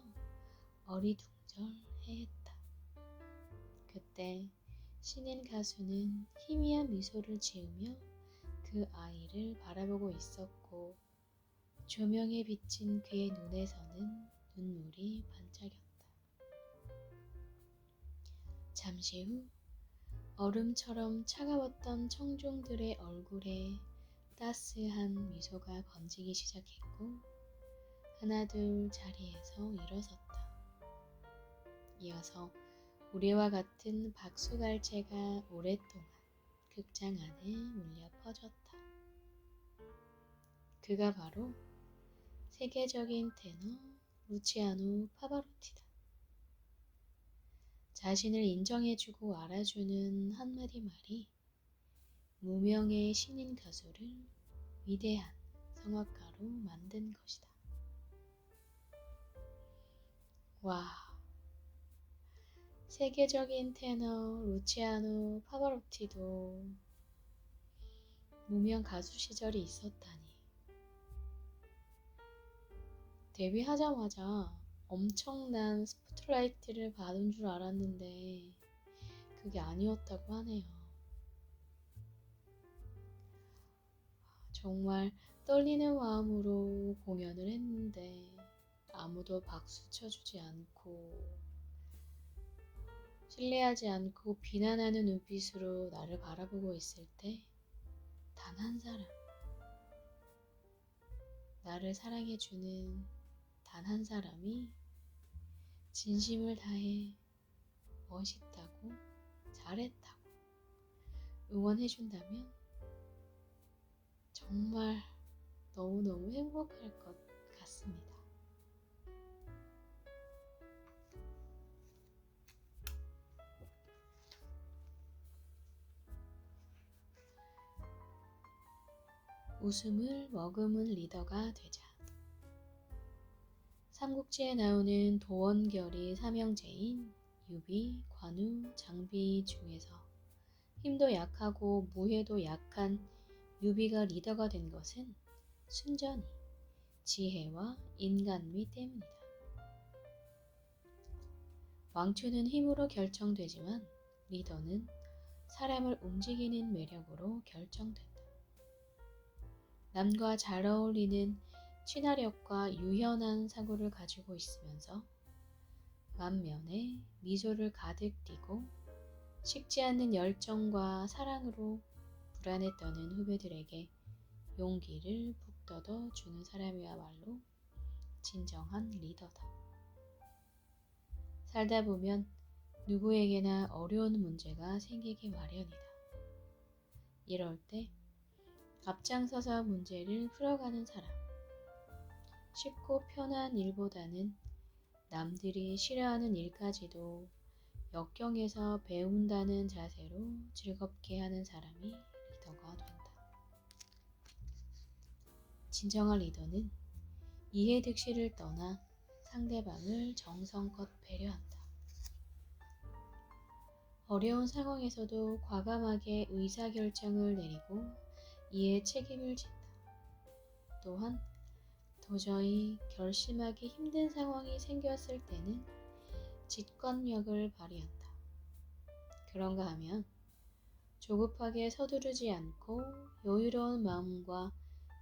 어리둥절해했다. 그때 신인 가수는 희미한 미소를 지으며 그 아이를 바라보고 있었고 조명에 비친 그의 눈에서는 눈물이 반짝였다. 잠시 후 얼음처럼 차가웠던 청중들의 얼굴에 따스한 미소가 번지기 시작했고 하나둘 자리에서 일어섰다. 이어서 우리와 같은 박수갈채가 오랫동안 극장 안에 울려 퍼졌다. 그가 바로 세계적인 테너 루치아노 파바로티다. 자신을 인정해주고 알아주는 한마디 말이 무명의 신인 가수를 위대한 성악가로 만든 것이다. 와, 세계적인 테너 루치아노 파바로티도 무명 가수 시절이 있었다니. 데뷔하자마자 엄청난 스포트라이트를 받은 줄 알았는데 그게 아니었다고 하네요. 정말 떨리는 마음으로 공연을 했는데 아무도 박수 쳐주지 않고 신뢰하지 않고 비난하는 눈빛으로 나를 바라보고 있을 때 단 한 사람, 나를 사랑해주는 단 한 사람이 진심을 다해 멋있다고, 잘했다고 응원해준다면 정말 너무너무 행복할 것 같습니다. 웃음을 머금은 리더가 되자. 삼국지에 나오는 도원결이 삼형제인 유비, 관우, 장비 중에서 힘도 약하고 무예도 약한 유비가 리더가 된 것은 순전히 지혜와 인간미 때문이다. 왕초는 힘으로 결정되지만 리더는 사람을 움직이는 매력으로 결정된다. 남과 잘 어울리는 친화력과 유연한 사고를 가지고 있으면서 만면에 미소를 가득 띠고 식지 않는 열정과 사랑으로 불안에 떠는 후배들에게 용기를 북돋워 주는 사람이야말로 진정한 리더다. 살다 보면 누구에게나 어려운 문제가 생기기 마련이다. 이럴 때 앞장서서 문제를 풀어가는 사람. 쉽고 편한 일보다는 남들이 싫어하는 일까지도 역경에서 배운다는 자세로 즐겁게 하는 사람이 리더가 된다. 진정한 리더는 이해득실을 떠나 상대방을 정성껏 배려한다. 어려운 상황에서도 과감하게 의사결정을 내리고 이에 책임을 진다. 또한 도저히 결심하기 힘든 상황이 생겼을 때는 직관력을 발휘한다. 그런가 하면 조급하게 서두르지 않고 여유로운 마음과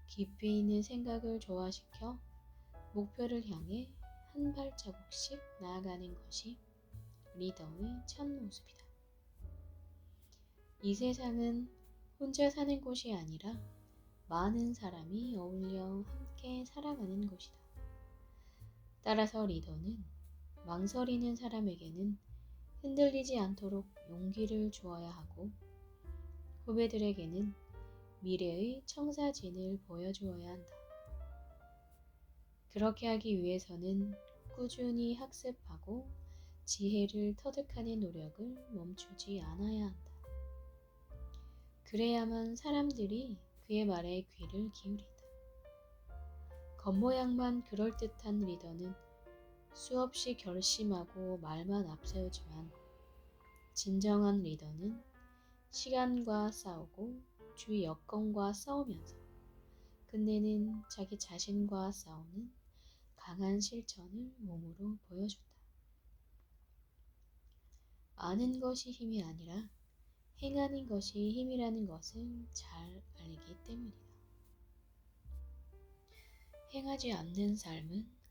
깊이 있는 생각을 조화시켜 목표를 향해 한 발자국씩 나아가는 것이 리더의 참모습이다. 이 세상은 혼자 사는 곳이 아니라 많은 사람이 어울려 함께 살아가는 곳이다. 따라서 리더는 망설이는 사람에게는 흔들리지 않도록 용기를 주어야 하고 후배들에게는 미래의 청사진을 보여주어야 한다. 그렇게 하기 위해서는 꾸준히 학습하고 지혜를 터득하는 노력을 멈추지 않아야 한다. 그래야만 사람들이 그의 말에 귀를 기울인다. 겉모양만 그럴듯한 리더는 수없이 결심하고 말만 앞세우지만 진정한 리더는 시간과 싸우고 주위 여건과 싸우면서 끝내는 자기 자신과 싸우는 강한 실천을 몸으로 보여준다. 아는 것이 힘이 아니라 행하는 것이 힘이라는 것을 잘 알기 때문이다. 행하지 않는 삶은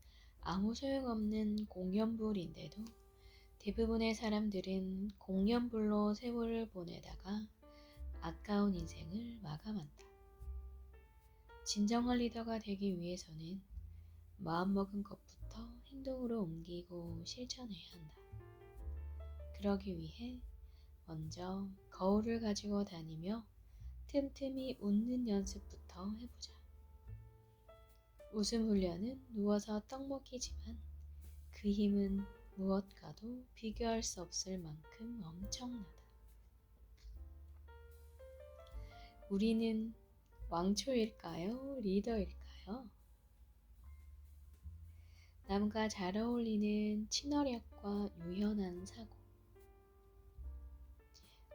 아무 소용없는 공연불인데도 대부분의 사람들은 공연불로 세월을 보내다가 아까운 인생을 마감한다. 진정한 리더가 되기 위해서는 마음먹은 것부터 행동으로 옮기고 실천해야 한다. 그러기 위해 먼저 거울을 가지고 다니며 틈틈이 웃는 연습부터 해보자. 웃음 훈련은 누워서 떡 먹기지만 그 힘은 무엇과도 비교할 수 없을 만큼 엄청나다. 우리는 왕초일까요? 리더일까요? 남과 잘 어울리는 친화력과 유연한 사고,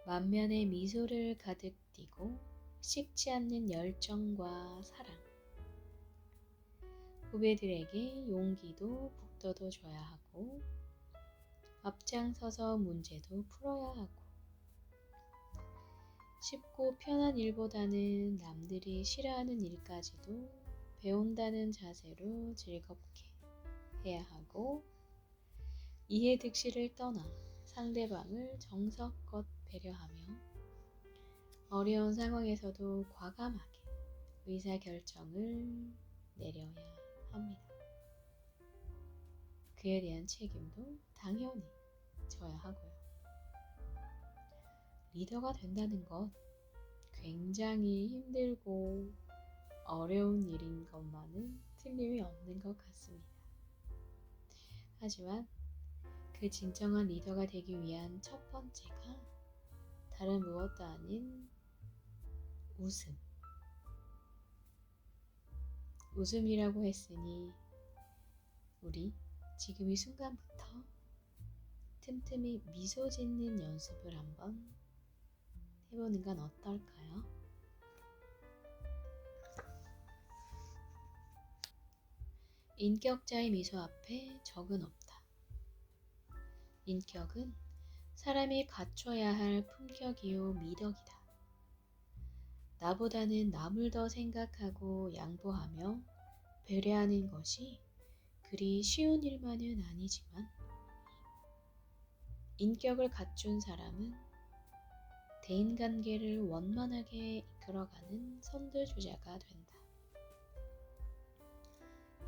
만면의 미소를 가득 띠고 식지 않는 열정과 사랑, 후배들에게 용기도 북돋워 줘야 하고 앞장서서 문제도 풀어야 하고 쉽고 편한 일보다는 남들이 싫어하는 일까지도 배운다는 자세로 즐겁게 해야 하고 이해득실을 떠나 상대방을 정성껏 배려하며 어려운 상황에서도 과감하게 의사결정을 내려야 합니다. 그에 대한 책임도 당연히 져야 하고요. 리더가 된다는 것 굉장히 힘들고 어려운 일인 것만은 틀림이 없는 것 같습니다. 하지만 그 진정한 리더가 되기 위한 첫 번째가 다른 무엇도 아닌 웃음. 웃음이라고 했으니 우리 지금 이 순간부터 틈틈이 미소 짓는 연습을 한번 해보는 건 어떨까요? 인격자의 미소 앞에 적은 없다. 인격은 사람이 갖춰야 할 품격이요 미덕이다. 나보다는 남을 더 생각하고 양보하며 배려하는 것이 그리 쉬운 일만은 아니지만 인격을 갖춘 사람은 대인관계를 원만하게 이끌어가는 선두주자가 된다.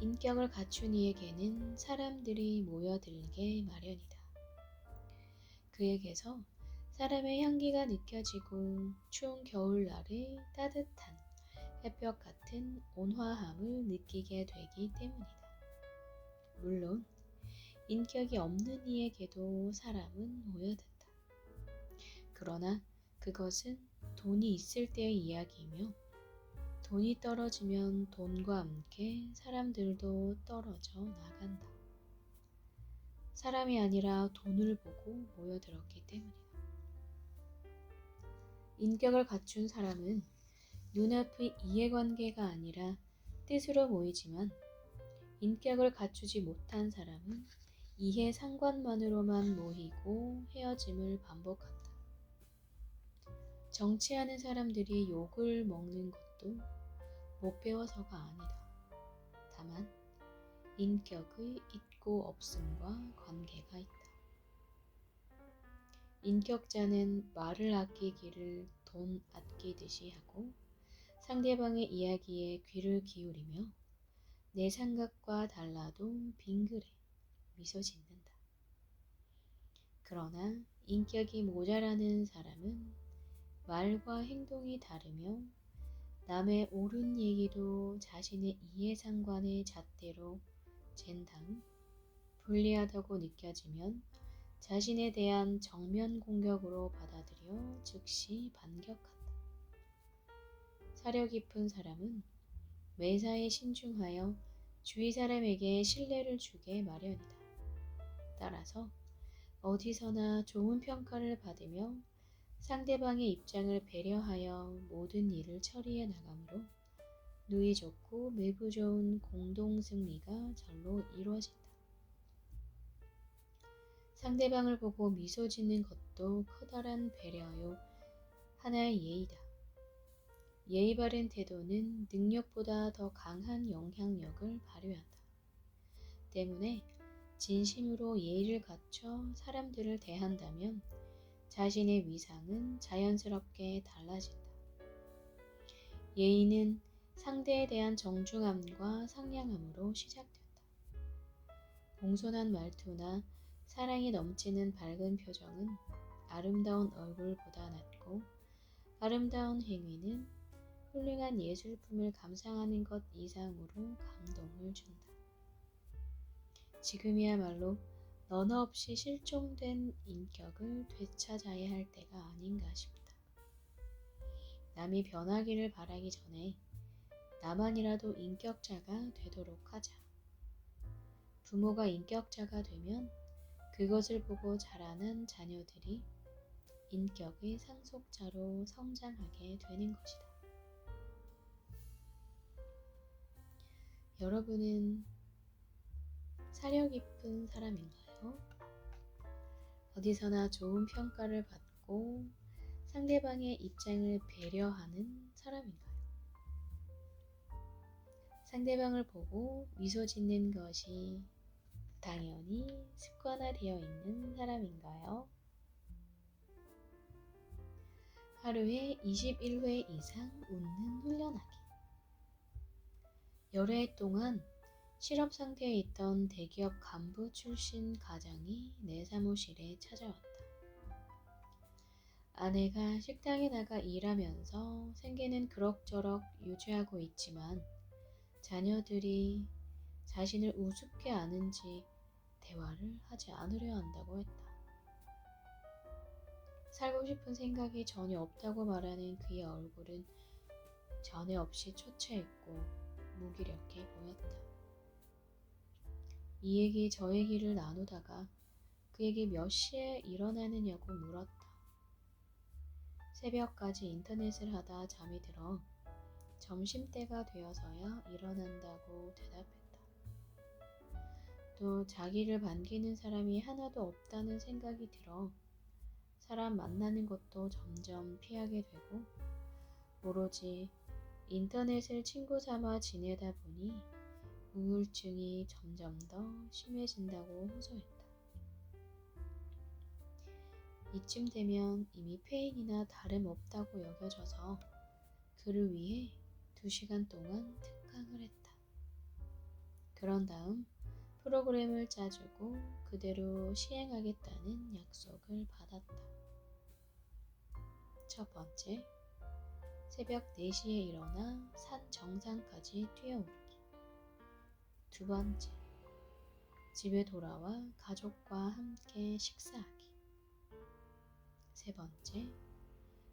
인격을 갖춘 이에게는 사람들이 모여들게 마련이다. 그에게서 사람의 향기가 느껴지고 추운 겨울날의 따뜻한 햇볕 같은 온화함을 느끼게 되기 때문이다. 물론 인격이 없는 이에게도 사람은 모여든다. 그러나 그것은 돈이 있을 때의 이야기이며 돈이 떨어지면 돈과 함께 사람들도 떨어져 나간다. 사람이 아니라 돈을 보고 모여들었기 때문이다. 인격을 갖춘 사람은 눈앞의 이해관계가 아니라 뜻으로 모이지만 인격을 갖추지 못한 사람은 이해 상관만으로만 모이고 헤어짐을 반복한다. 정치하는 사람들이 욕을 먹는 것도 못 배워서가 아니다. 다만 인격의 있고 없음과 관계가 있다. 인격자는 말을 아끼기를 돈 아끼듯이 하고 상대방의 이야기에 귀를 기울이며 내 생각과 달라도 빙그레 미소 짓는다. 그러나 인격이 모자라는 사람은 말과 행동이 다르며 남의 옳은 얘기도 자신의 이해상관의 잣대로 잰다음 불리하다고 느껴지면 자신에 대한 정면 공격으로 받아들여 즉시 반격한다. 사려 깊은 사람은 매사에 신중하여 주위 사람에게 신뢰를 주게 마련이다. 따라서 어디서나 좋은 평가를 받으며 상대방의 입장을 배려하여 모든 일을 처리해 나가므로 누이 좋고 매부 좋은 공동 승리가 절로 이루어진다. 상대방을 보고 미소 짓는 것도 커다란 배려요 하나의 예의다. 예의 바른 태도는 능력보다 더 강한 영향력을 발휘한다. 때문에 진심으로 예의를 갖춰 사람들을 대한다면 자신의 위상은 자연스럽게 달라진다. 예의는 상대에 대한 정중함과 상냥함으로 시작된다. 공손한 말투나 사랑이 넘치는 밝은 표정은 아름다운 얼굴보다 낫고 아름다운 행위는 훌륭한 예술품을 감상하는 것 이상으로 감동을 준다. 지금이야말로 언어 없이 실종된 인격을 되찾아야 할 때가 아닌가 싶다. 남이 변하기를 바라기 전에 나만이라도 인격자가 되도록 하자. 부모가 인격자가 되면 그것을 보고 자라는 자녀들이 인격의 상속자로 성장하게 되는 것이다. 여러분은 사려 깊은 사람인가요? 어디서나 좋은 평가를 받고 상대방의 입장을 배려하는 사람인가요? 상대방을 보고 미소 짓는 것이 당연히 습관화되어 있는 사람인가요? 하루에 21회 이상 웃는 훈련하기. 여러 해 동안 실업 상태에 있던 대기업 간부 출신 가장이 내 사무실에 찾아왔다. 아내가 식당에 나가 일하면서 생계는 그럭저럭 유지하고 있지만 자녀들이 자신을 우습게 아는지 대화를 하지 않으려 한다고 했다. 살고 싶은 생각이 전혀 없다고 말하는 그의 얼굴은 전에 없이 초췌했고 무기력해 보였다. 이 얘기 저 얘기를 나누다가 그에게 몇 시에 일어나느냐고 물었다. 새벽까지 인터넷을 하다 잠이 들어 점심때가 되어서야 일어난다고 대답했다. 또 자기를 반기는 사람이 하나도 없다는 생각이 들어 사람 만나는 것도 점점 피하게 되고 오로지 인터넷을 친구 삼아 지내다 보니 우울증이 점점 더 심해진다고 호소했다. 이쯤 되면 이미 폐인이나 다름없다고 여겨져서 그를 위해 2시간 동안 특강을 했다. 그런 다음 프로그램을 짜주고 그대로 시행하겠다는 약속을 받았다. 첫 번째, 새벽 4시에 일어나 산 정상까지 뛰어오르기. 두 번째, 집에 돌아와 가족과 함께 식사하기. 세 번째,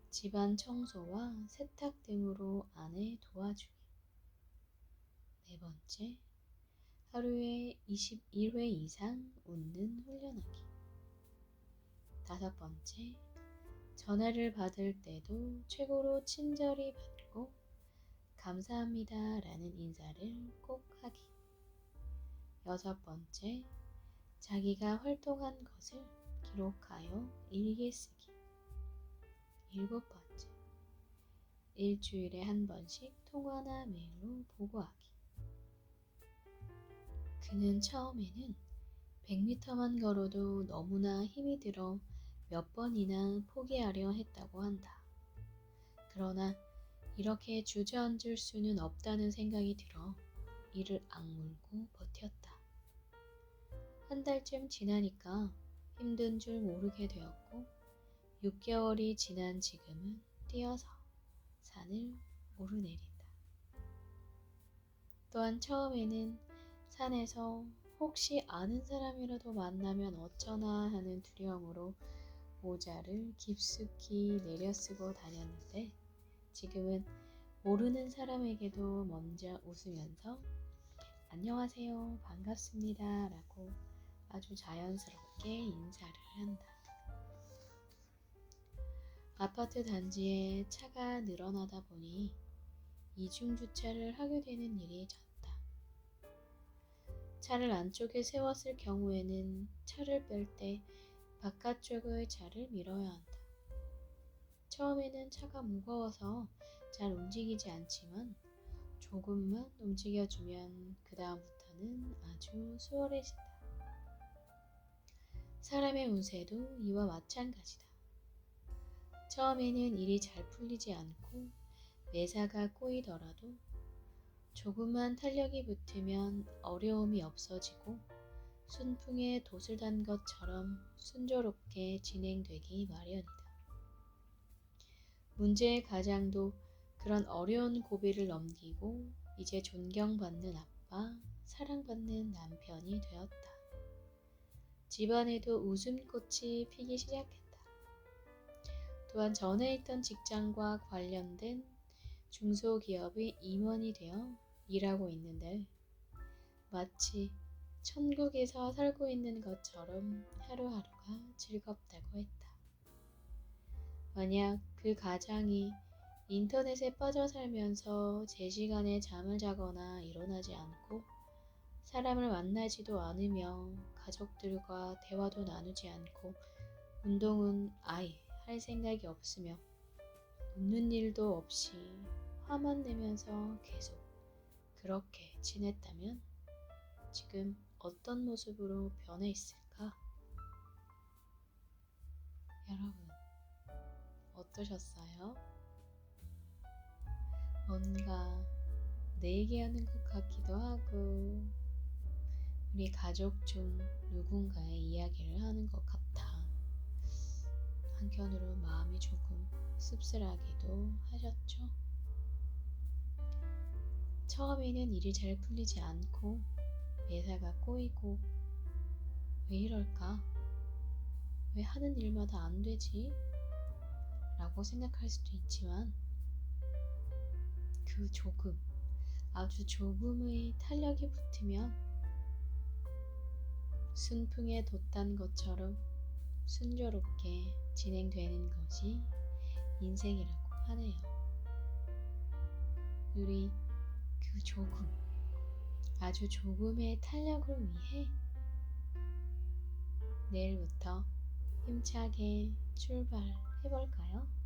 집안 청소와 세탁 등으로 아내 도와주기. 네 번째, 하루에 21회 이상 웃는 훈련하기. 다섯 번째, 전화를 받을 때도 최고로 친절히 받고 감사합니다 라는 인사를 꼭 하기. 여섯 번째, 자기가 활동한 것을 기록하여 일기 쓰기. 일곱 번째, 일주일에 한 번씩 통화나 메일로 보고하기. 그는 처음에는 100m만 걸어도 너무나 힘이 들어 몇 번이나 포기하려 했다고 한다. 그러나 이렇게 주저앉을 수는 없다는 생각이 들어 이를 악물고 버텼다. 한 달쯤 지나니까 힘든 줄 모르게 되었고 6개월이 지난 지금은 뛰어서 산을 오르내린다. 또한 처음에는 산에서 혹시 아는 사람이라도 만나면 어쩌나 하는 두려움으로 모자를 깊숙이 내려쓰고 다녔는데 지금은 모르는 사람에게도 먼저 웃으면서 안녕하세요, 반갑습니다 라고 아주 자연스럽게 인사를 한다. 아파트 단지에 차가 늘어나다 보니 이중주차를 하게 되는 일이 잦다. 차를 안쪽에 세웠을 경우에는 차를 뺄 때 바깥쪽의 차를 밀어야 한다. 처음에는 차가 무거워서 잘 움직이지 않지만 조금만 움직여주면 그 다음부터는 아주 수월해진다. 사람의 운세도 이와 마찬가지다. 처음에는 일이 잘 풀리지 않고 매사가 꼬이더라도 조금만 탄력이 붙으면 어려움이 없어지고 순풍에 돛을 단 것처럼 순조롭게 진행되기 마련이다. 문제의 가장도 그런 어려운 고비를 넘기고 이제 존경받는 아빠, 사랑받는 남편이 되었다. 집안에도 웃음꽃이 피기 시작했다. 또한 전에 있던 직장과 관련된 중소기업의 임원이 되어 일하고 있는데 마치 천국에서 살고 있는 것처럼 하루하루가 즐겁다고 했다. 만약 그 가장이 인터넷에 빠져 살면서 제 시간에 잠을 자거나 일어나지 않고 사람을 만나지도 않으며 가족들과 대화도 나누지 않고 운동은 아예 할 생각이 없으며 웃는 일도 없이 화만 내면서 계속 그렇게 지냈다면 지금 어떤 모습으로 변해 있을까? 여러분, 어떠셨어요? 뭔가 내 얘기하는 것 같기도 하고 우리 가족 중 누군가의 이야기를 하는 것 같아. 한편으로 마음이 조금 씁쓸하기도 하셨죠? 처음에는 일이 잘 풀리지 않고 매사가 꼬이고 왜 이럴까? 왜 하는 일마다 안 되지? 라고 생각할 수도 있지만 그 조금, 아주 조금의 탄력이 붙으면 순풍에 돛단 것처럼 순조롭게 진행되는 것이 인생이라고 하네요. 우리 그 조금, 아주 조금의 탄력을 위해 내일부터 힘차게 출발해볼까요?